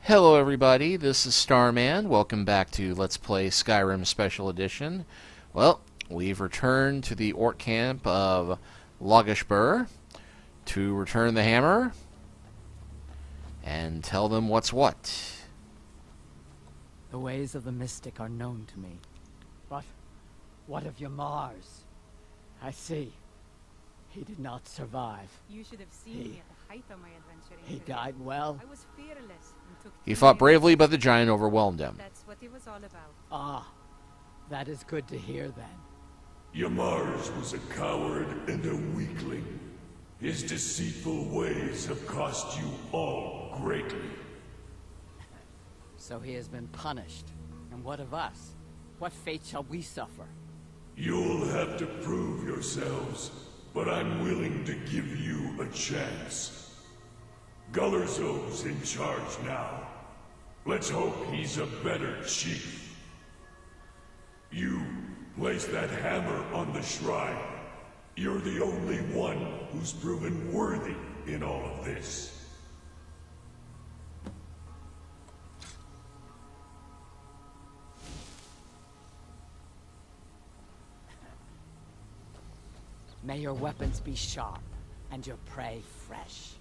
Hello everybody, this is Starman. Welcome back to Let's Play Skyrim Special Edition. Well, we've returned to the orc camp of Logishbur to return the hammer and tell them what's what. The ways of the mystic are known to me. But what of your Mars? I see. He did not survive. You should have seen me at the height of my adventuring He career. died well. I was fearless and took He too fought many bravely, risks. but the giant overwhelmed him. That's what it was all about. Ah, that is good to hear then. Yamars was a coward and a weakling. His deceitful ways have cost you all greatly. So he has been punished. And what of us? What fate shall we suffer? You'll have to prove yourselves, but I'm willing to give you a chance. Gullerzo's in charge now. Let's hope he's a better chief. You place that hammer on the shrine. You're the only one who's proven worthy in all of this. May your weapons be sharp, and your prey fresh.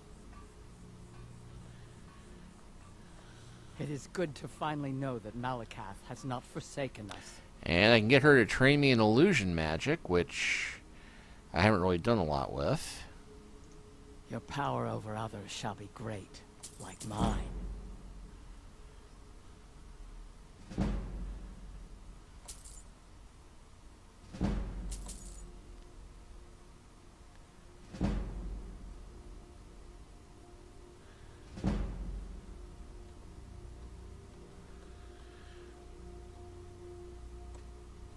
It is good to finally know that Malakath has not forsaken us. And I can get her to train me in illusion magic, which I haven't really done a lot with. Your power over others shall be great, like mine.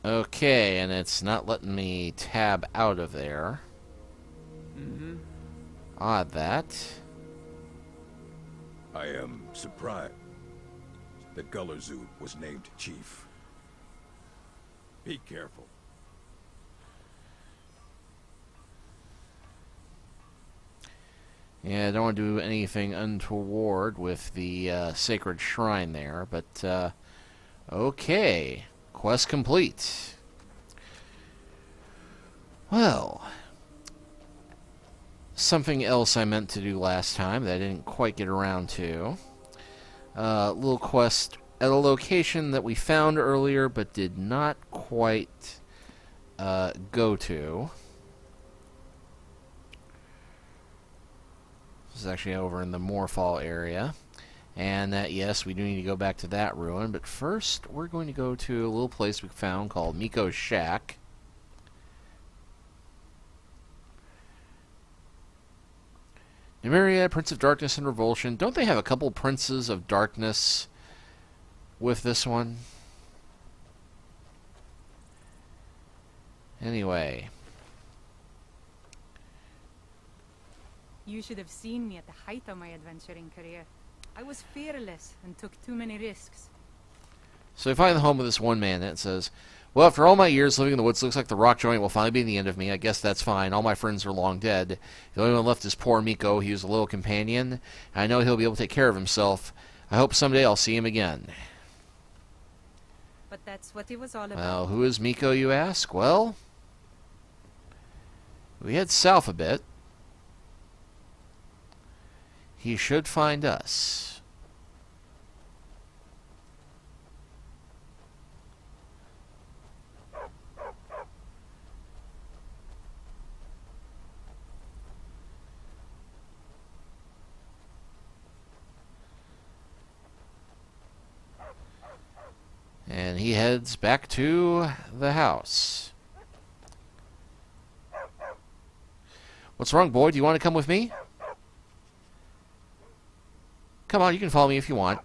Okay, and it's not letting me tab out of there. Odd that. I am surprised that Gullerzo was named chief. Be careful. Yeah, I don't want to do anything untoward with the sacred shrine there, but okay. Quest complete. Well, something else I meant to do last time that I didn't quite get around to. Little quest at a location that we found earlier but did not quite go to. This is actually over in the Morfall area. And yes, we do need to go back to that ruin, but first we're going to go to a little place we found called Miko's Shack. Nymeria, Prince of Darkness and Revulsion. Don't they have a couple Princes of Darkness with this one? Anyway. You should have seen me at the height of my adventuring career. I was fearless and took too many risks. So we find the home of this one man, and it says, well, after all my years living in the woods, looks like the rock joint will finally be the end of me. I guess that's fine. All my friends are long dead. The only one left is poor Miko. He was a little companion. I know he'll be able to take care of himself. I hope someday I'll see him again. But that's what it was all about. Well, who is Miko, you ask? Well, we head south a bit. He should find us. And he heads back to the house. What's wrong, boy? Do you want to come with me? Come on, you can follow me if you want.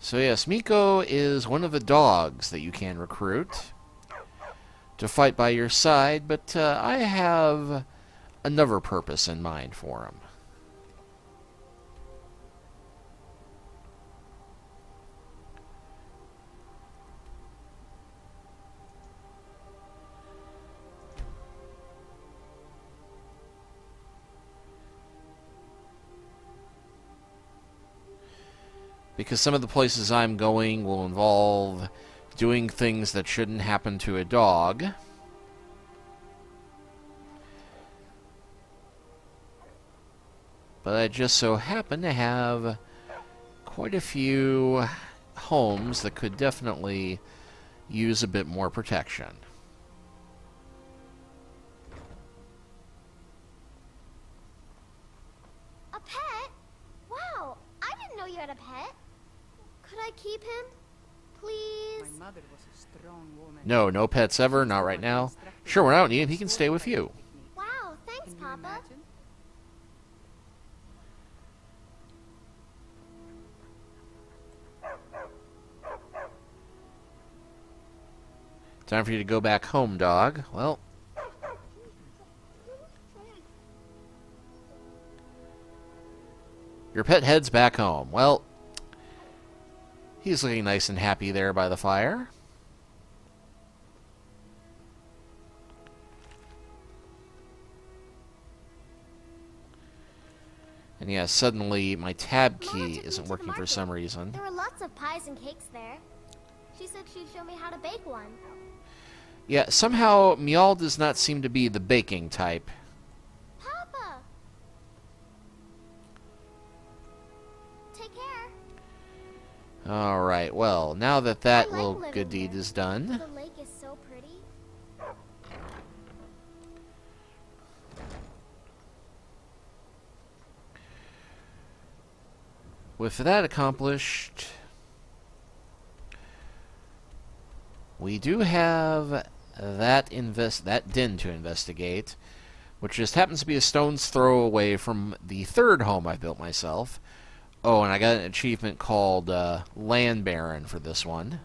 So yes, Miko is one of the dogs that you can recruit to fight by your side, but I have another purpose in mind for him. because some of the places I'm going will involve doing things that shouldn't happen to a dog. But I just so happen to have quite a few homes that could definitely use a bit more protection. A pet? Wow, I didn't know you had a pet. Could I keep him? Please? My mother was a strong woman. No, no pets ever, not right now. Sure, when I don't need him, he can stay with you. Wow, thanks, Can you Papa. imagine? Time for you to go back home, dog. Well, your pet heads back home. Well, he's looking nice and happy there by the fire. And yeah, suddenly my tab Mama key took me isn't to the working for market. some reason. There were lots of pies and cakes there. She said she'd show me how to bake one. Yeah, somehow Mjoll does not seem to be the baking type. Papa! Take care. Alright, well, now that I that like little living good deed here. is done, The lake is so pretty. with that accomplished, we do have that den to investigate, which just happens to be a stone's throw away from the third home I built myself. Oh, and I got an achievement called Land Baron for this one.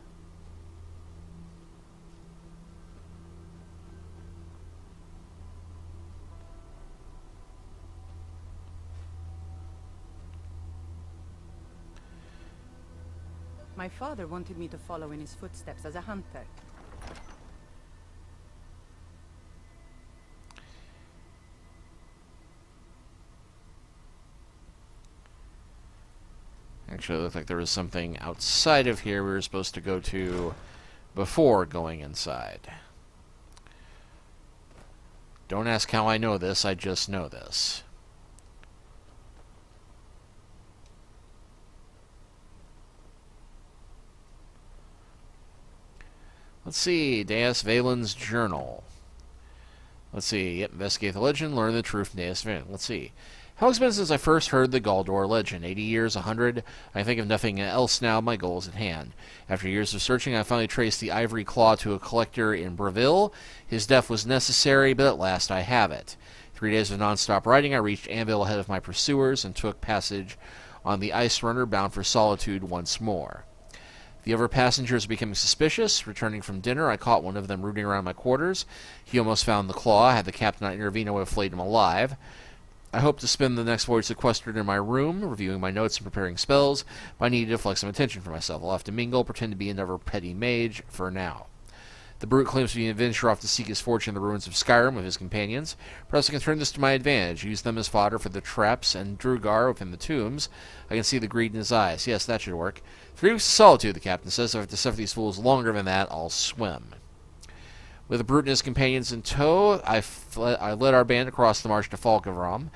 My father wanted me to follow in his footsteps as a hunter. Actually, it looked like there was something outside of here we were supposed to go to before going inside. Don't ask how I know this, I just know this. Let's see, Deus Valen's journal. Let's see, yep, investigate the legend, learn the truth from Deus Valen. Let's see. How has it been since I first heard the Galdor legend? 80 years, 100? I think of nothing else now, my goal is at hand. After years of searching, I finally traced the ivory claw to a collector in Breville. His death was necessary, but at last I have it. 3 days of non-stop riding, I reached Anvil ahead of my pursuers and took passage on the ice runner bound for Solitude once more. The other passengers are becoming suspicious. Returning from dinner, I caught one of them rooting around my quarters. He almost found the claw. Had the captain not intervened, I would have flayed him alive. I hope to spend the next voyage sequestered in my room, reviewing my notes and preparing spells, but I need to deflect some attention from myself. I'll have to mingle, pretend to be another petty mage for now. The brute claims to be an adventurer off to seek his fortune in the ruins of Skyrim with his companions. Perhaps I can turn this to my advantage, use them as fodder for the traps and Drugar within the tombs. I can see the greed in his eyes. Yes, that should work. 3 weeks of solitude, the captain says. If I have to suffer these fools longer than that, I'll swim. With the brute and his companions in tow, I led our band across the marsh to Falgafur.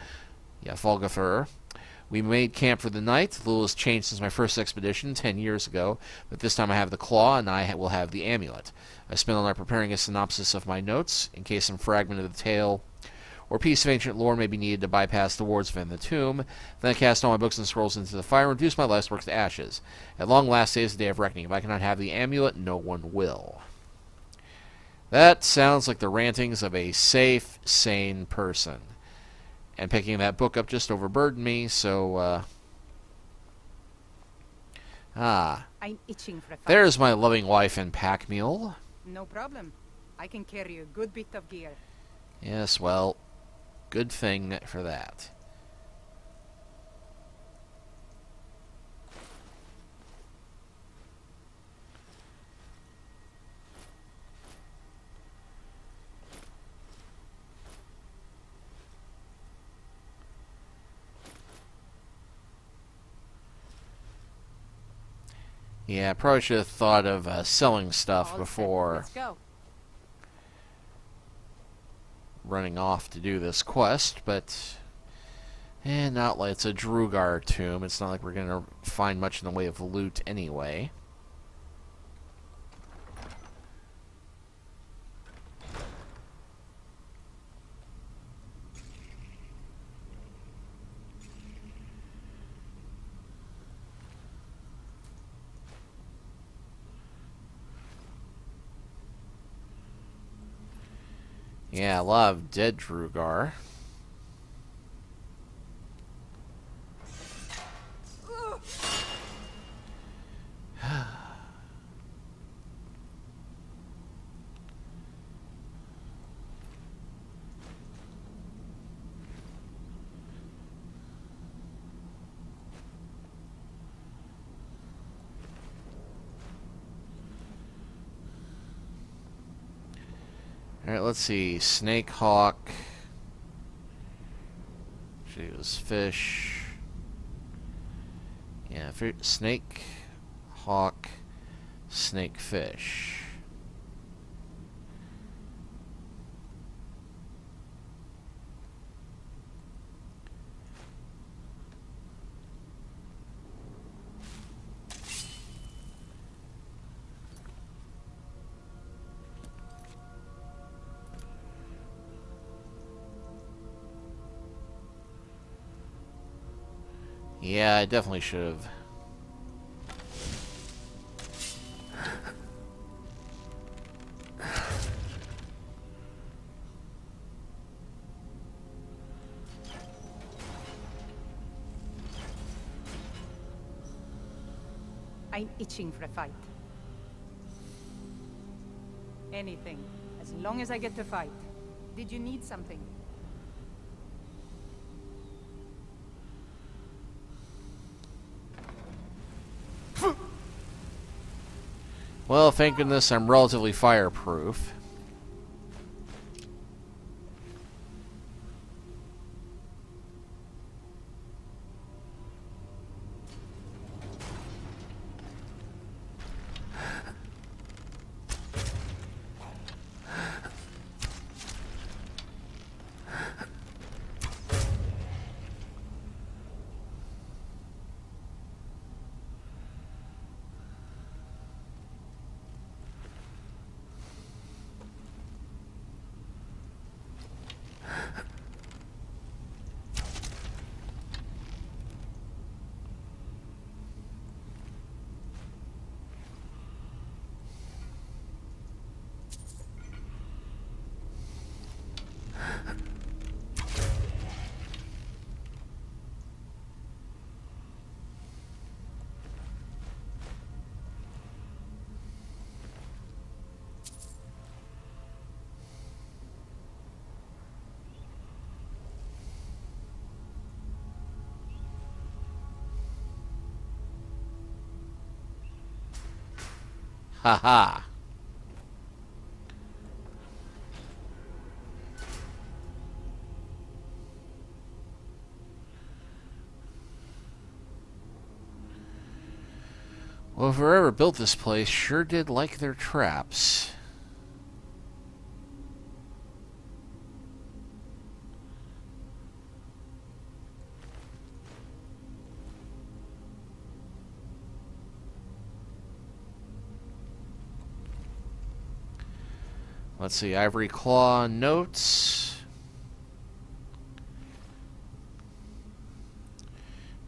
We made camp for the night. Little has changed since my first expedition 10 years ago, but this time I have the claw and I will have the amulet. I spent all night preparing a synopsis of my notes, in case some fragment of the tale or piece of ancient lore may be needed to bypass the wards within the tomb. Then I cast all my books and scrolls into the fire and reduced my life's work to ashes. At long last, today is the day of reckoning. If I cannot have the amulet, no one will. That sounds like the rantings of a safe, sane person. And picking that book up just overburdened me, so, I'm itching for a fight. there's my loving wife and pack mule. No problem. I can carry a good bit of gear. Yes, well, good thing for that. Yeah, I probably should have thought of selling stuff All set. before Let's go. running off to do this quest, but... not like it's a Drugar tomb. It's not like we're going to find much in the way of loot anyway. Yeah, a lot of dead Drugar. Alright, let's see. Snake, hawk. She was fish. Yeah, snake, hawk, snake, fish. Yeah, I definitely should have. I'm itching for a fight. Anything, as long as I get to fight. Did you need something? Well, thank goodness I'm relatively fireproof. Haha. Well, whoever built this place sure did like their traps. Let's see, Ivory Claw notes.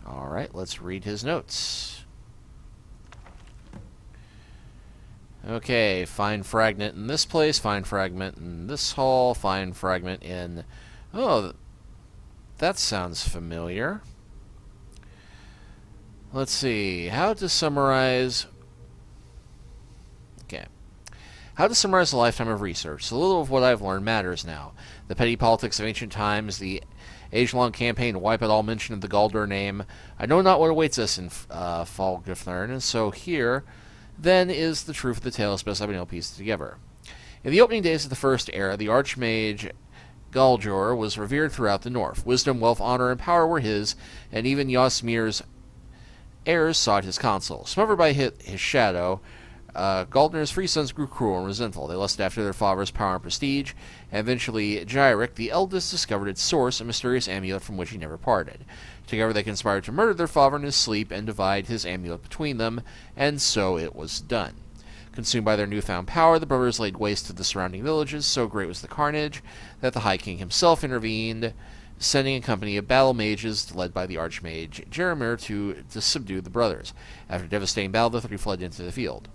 Alright, let's read his notes. Okay, find fragment in this place, find fragment in this hall, find fragment in... Oh, that sounds familiar. Let's see, how to summarize... Okay. How to summarize a lifetime of research. So little of what I've learned matters now. The petty politics of ancient times, the age-long campaign to wipe out all mention of the Galdur name. I know not what awaits us in Falgifnern, and so here, then, is the truth of the tale as best I've been able to piece it together. In the opening days of the First Era, the Archmage Galdur was revered throughout the North. Wisdom, wealth, honor, and power were his, and even Yasmir's heirs sought his counsel. Smothered by his shadow, Galdner's three sons grew cruel and resentful. They lusted after their father's power and prestige, and eventually Gyric, the eldest, discovered its source, a mysterious amulet from which he never parted. Together they conspired to murder their father in his sleep and divide his amulet between them, and so it was done. Consumed by their newfound power, the brothers laid waste to the surrounding villages. So great was the carnage that the High King himself intervened, sending a company of battle mages led by the archmage Jeremir to subdue the brothers. After a devastating battle, the three fled into the field.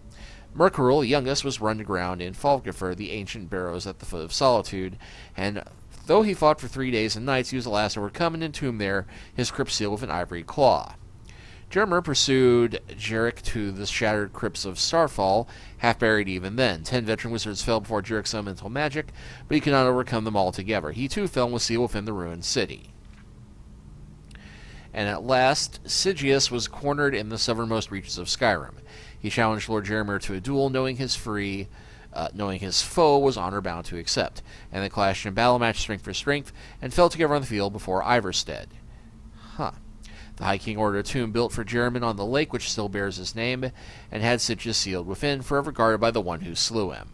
Mercuril, the youngest, was run to ground in Falgafur, the ancient barrows at the foot of Solitude, and though he fought for 3 days and nights, he was the last to overcome and entomb there, his crypt sealed with an ivory claw. Jeremir pursued Gyric to the shattered crypts of Starfall, half buried even then. 10 veteran wizards fell before Jyric's elemental magic, but he could not overcome them all together. He too fell and was sealed within the ruined city. And at last, Sigius was cornered in the southernmost reaches of Skyrim. He challenged Lord Jeremir to a duel, knowing his foe was honor bound to accept, and they clashed in battle match strength for strength, and fell together on the field before Ivarstead. The High King ordered a tomb built for Jeremir on the lake, which still bears his name, and had Sigius sealed within, forever guarded by the one who slew him.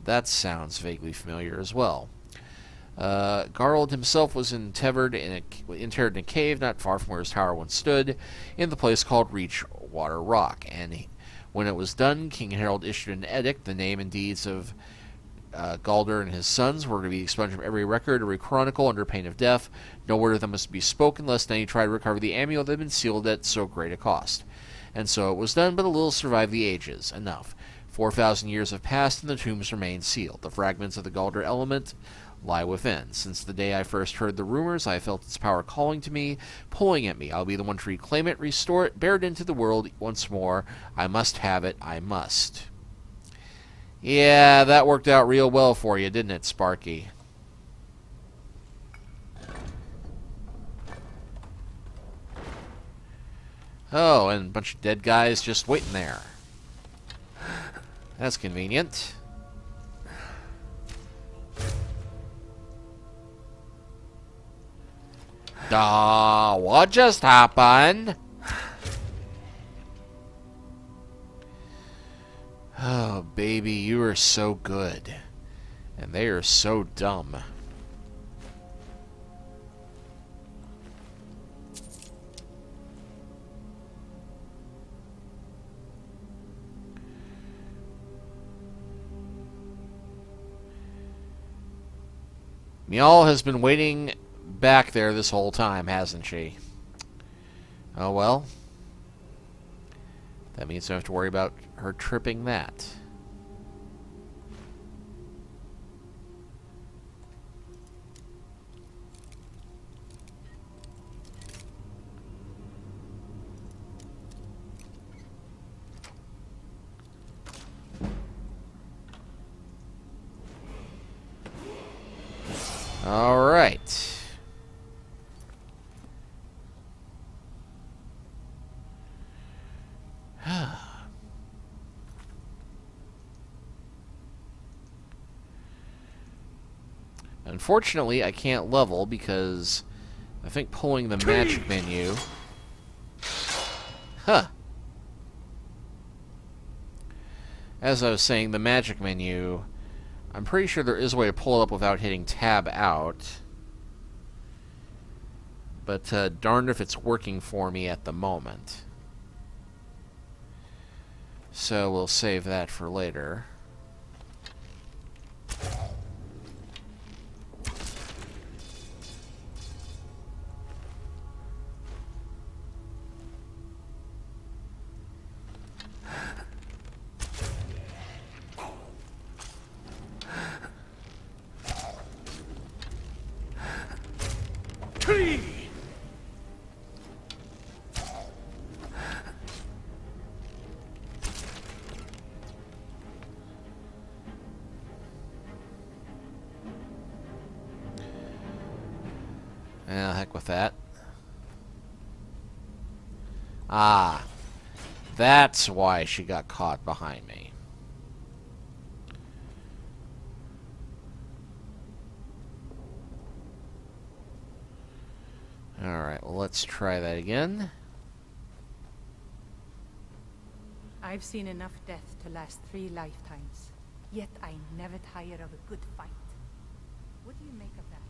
That sounds vaguely familiar as well. Garald himself was interred in a cave not far from where his tower once stood, in the place called Reachwater Rock, and when it was done, King Harold issued an edict. The name and deeds of Galder and his sons were to be expunged from every record, every chronicle, under pain of death. No word of them must be spoken, lest any try to recover the amulet that had been sealed at so great a cost. And so it was done, but a little survived the ages. Enough. 4,000 years have passed, and the tombs remain sealed. The fragments of the Galder element lie within. Since the day I first heard the rumors, I felt its power calling to me, pulling at me. I'll be the one to reclaim it, restore it, bear it into the world once more. I must have it. I must. Yeah, that worked out real well for you, didn't it, Sparky? Oh, and a bunch of dead guys just waiting there. That's convenient. What just happened? Oh, baby, you are so good. And they are so dumb. Mjoll has been waiting back there this whole time, hasn't she? Oh well. That means I don't have to worry about her tripping that. All right. Unfortunately, I can't level because I think pulling the magic menu... As I was saying, the magic menu... I'm pretty sure there is a way to pull it up without hitting tab out. But darned if it's working for me at the moment. So we'll save that for later. Heck with that. Ah, that's why she got caught behind me. Alright, well, let's try that again. I've seen enough death to last 3 lifetimes. Yet I never tire of a good fight. What do you make of that?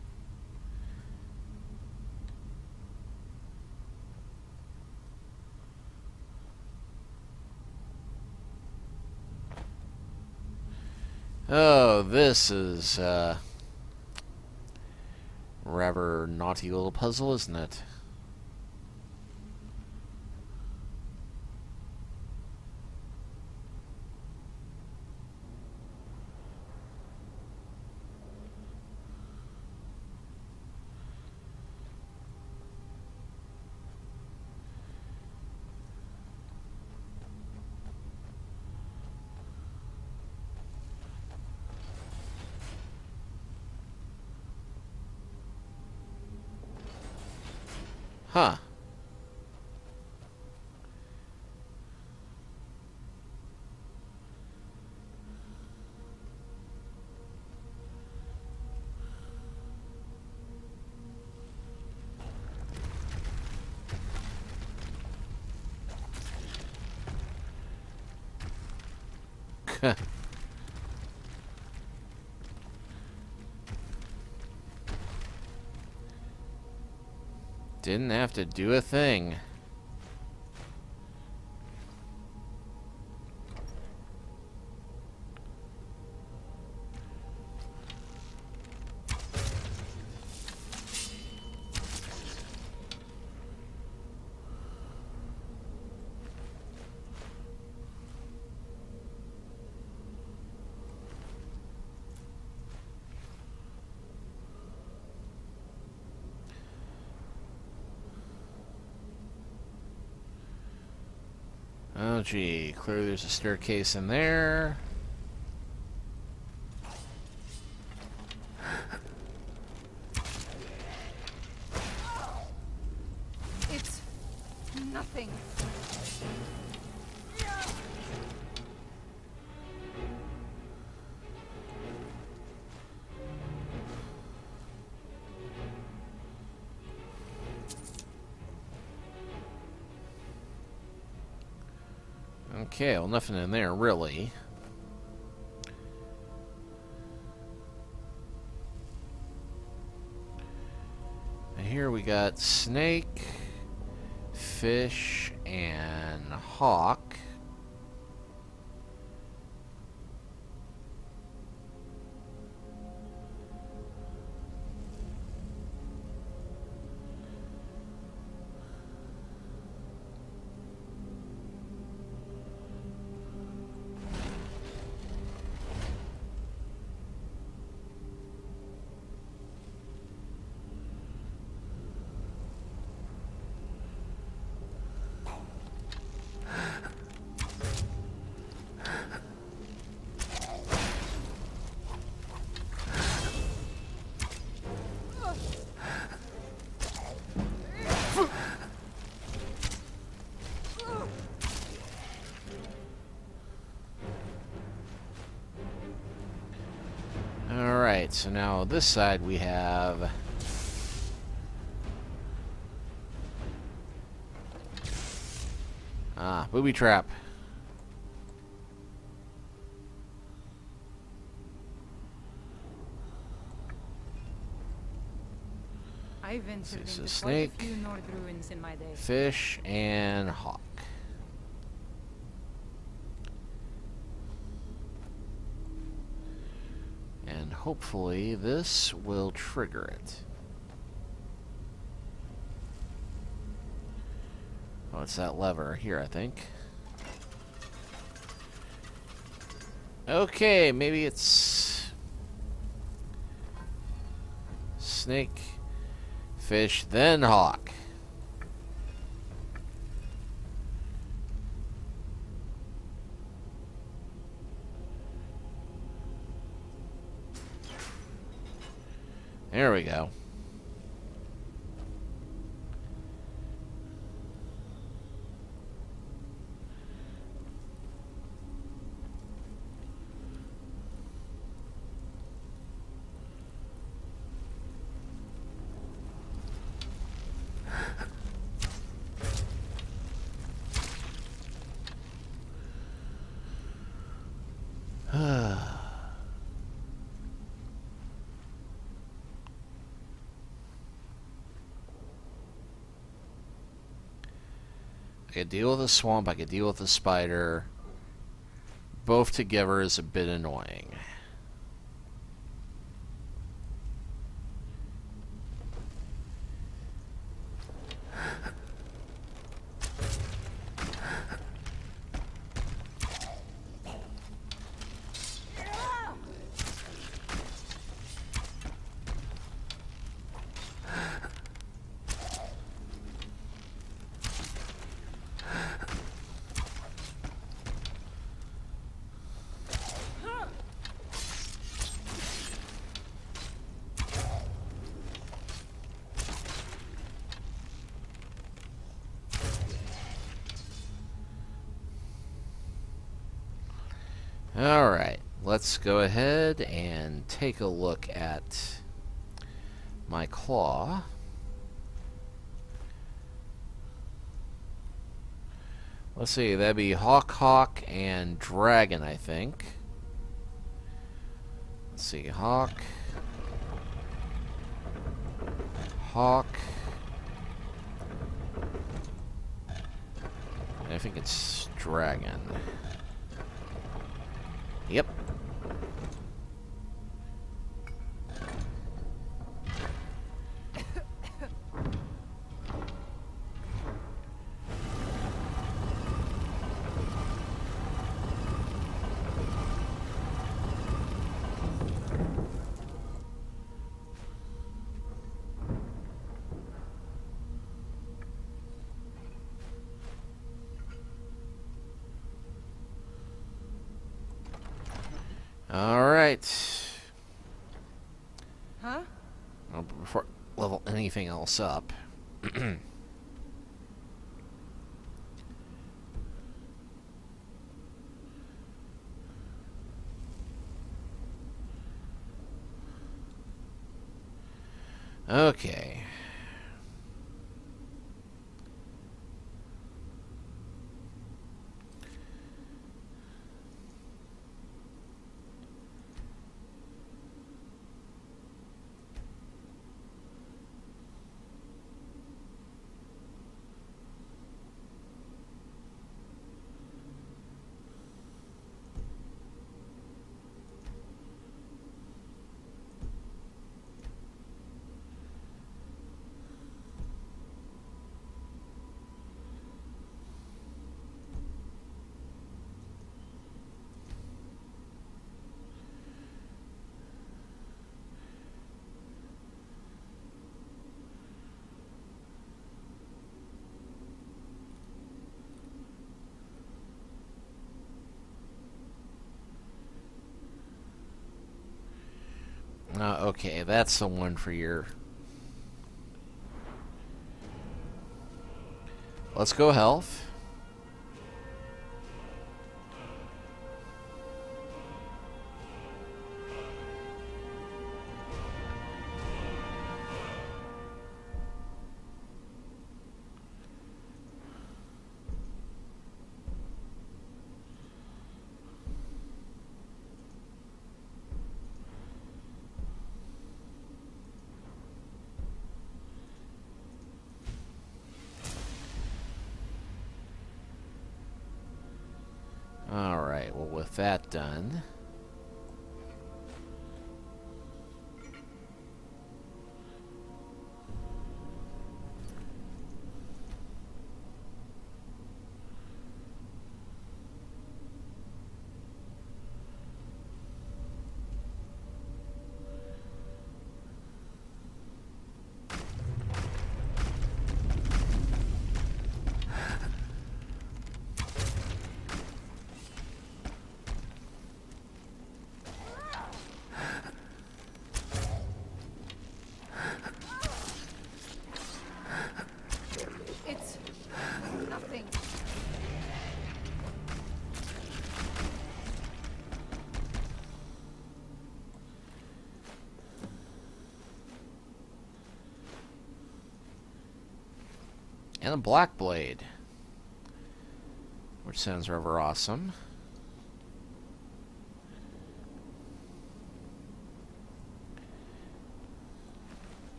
Oh, this is rather naughty little puzzle, isn't it? Huh. Didn't have to do a thing. Oh gee, clearly there's a staircase in there. It's nothing. Okay, well, nothing in there, really. And here we got snake, fish, and hawk. Alright, so now this side we have booby trap. I ventured This into is quite a snake, few Nord ruins in my day. fish, and hawk. And hopefully this will trigger it. Oh, it's that lever here, I think. Okay, maybe it's snake, fish, then hawk. There we go. I could deal with a swamp, I could deal with a spider. Both together is a bit annoying. Alright, let's go ahead and take a look at my claw. Let's see, that'd be Hawk, and Dragon, I think. Let's see, Hawk. I think it's Dragon. Yep. Alright. Huh? Well, before I level anything else up. Okay. Okay, that's the one for your... Let's go health. Alright, well with that done... It's nothing. And a black blade. Which sounds rather awesome.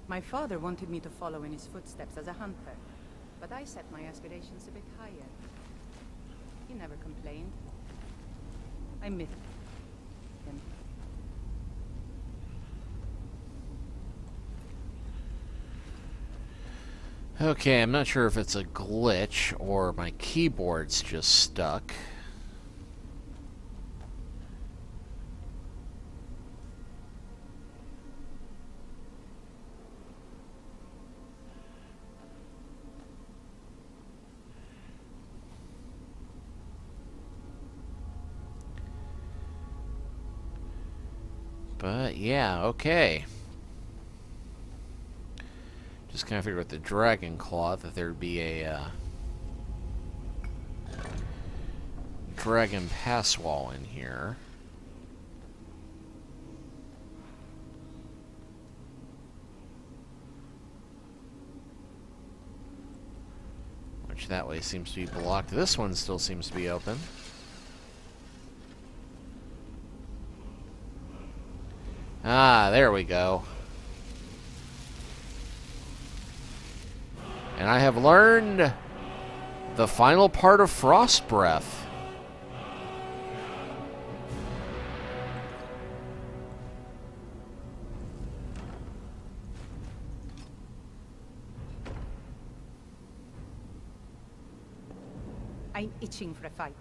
My father wanted me to follow in his footsteps as a hunter, but I set my aspirations a bit higher. He never complained. I miss him. Okay, I'm not sure if it's a glitch or my keyboard's just stuck. But yeah, okay. Just kind of figured with the dragon claw that there'd be a dragon pass wall in here. Which that way seems to be blocked. This one still seems to be open. Ah, there we go. And I have learned the final part of Frost Breath. I'm itching for a fight.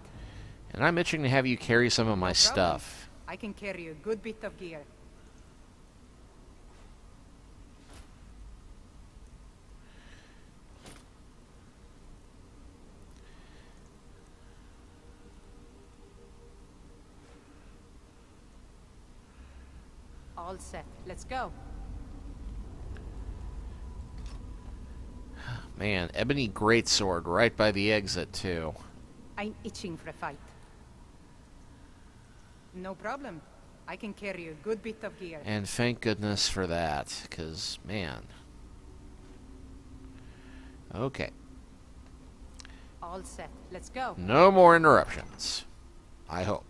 And I'm itching to have you carry some of my No problem. stuff. I can carry a good bit of gear. All set. Let's go. Man, ebony greatsword right by the exit, too. I'm itching for a fight. No problem. I can carry a good bit of gear. And thank goodness for that, because, man. Okay. All set. Let's go. No more interruptions. I hope.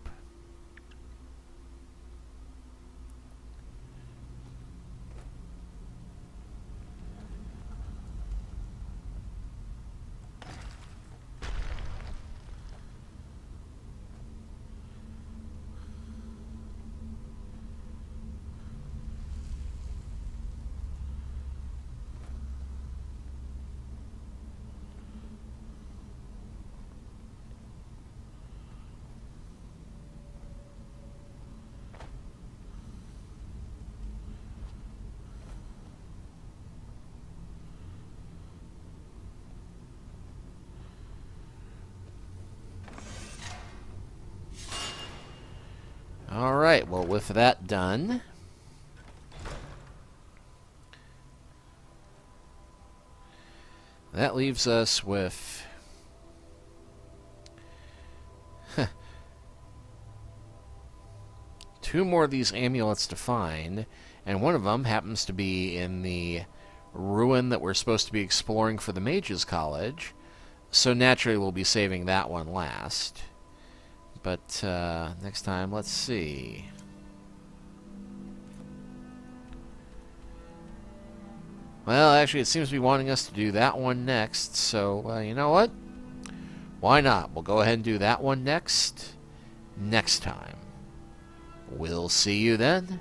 Alright, well, with that done, that leaves us with two more of these amulets to find, and one of them happens to be in the ruin that we're supposed to be exploring for the Mages College, so naturally we'll be saving that one last. But next time, let's see. Well, actually, it seems to be wanting us to do that one next, so you know what? Why not? We'll go ahead and do that one next time. We'll see you then.